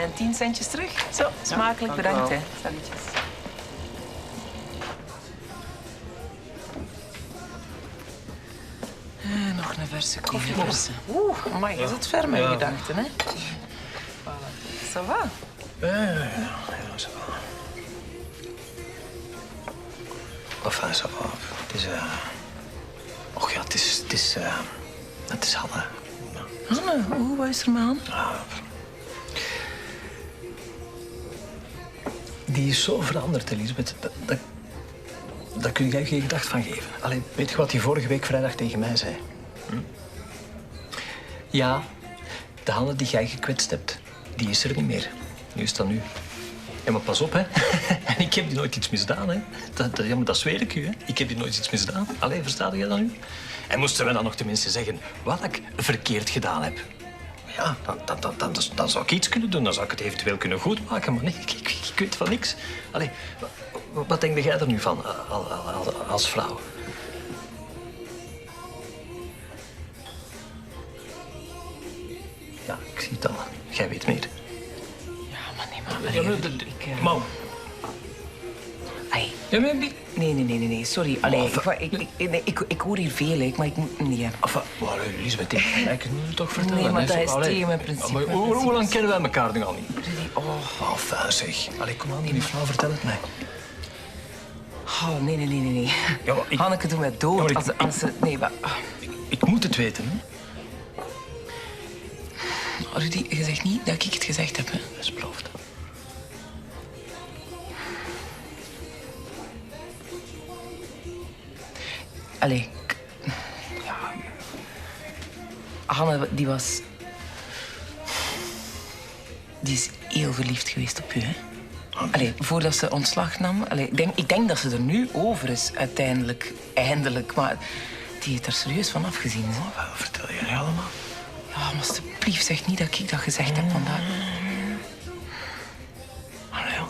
En 10 centjes terug. Zo, smakelijk bedankt, hè. Salutjes. Nog een verse koffie. Maar je zit ver met je gedachten, hè? Voilà. Ça va? Ja, ça va. Enfin, ça va. Het is... Och ja, het is Hanne. Hanne, wat is er met Hanne? Die is zo veranderd, Elisabeth. Daar kun jij geen gedacht van geven. Allee, weet je wat hij vorige week vrijdag tegen mij zei? Ja, de Hanne die jij gekwetst hebt, die is er niet meer. Nu is dat nu. Ja, maar pas op, hè. En ik heb die nooit iets misdaan, hè. Ja, maar dat zweer ik u, hè. Ik heb die nooit iets misdaan. Allee, versta je dat nu? En moesten we dan nog tenminste zeggen wat ik verkeerd gedaan heb? Ja, dan zou ik iets kunnen doen. Dan zou ik het eventueel kunnen goedmaken. Maar nee, ik weet van niks. Allee, wat denk jij er nu van als vrouw? Ja, ik zie het al. Jij weet meer. Ja, maar nee, maar... Ja, Mam. Ai. Ja, maar... Nee, sorry. Allee, ik hoor hier veel, hè, maar ik moet niet... Enfin, maar Elisabeth, ik kan het toch vertellen. Nee, maar dat is tegen mijn principe. Maar hoe lang kennen wij elkaar nu al niet? Oh. Enfin, zeg. Allee, kom aan, die vrouw, vertel het mij. Oh, nee. Ja, maar Hanneke doet mij dood. Ja, maar als ze... Nee, maar... Ik moet het weten, hè. Rudy, je zegt niet dat ik het gezegd heb, hè? Dat is beloofd. Allee, ja. Hanne, die is heel verliefd geweest op u, hè? Allee, voordat ze ontslag nam. Allee, ik denk dat ze er nu over is, uiteindelijk. Eindelijk. Maar die heeft er serieus van afgezien, hè? Wat vertel jij allemaal? Ja, maar alsjeblieft, zeg niet dat ik dat gezegd heb vandaag. Allee, ja.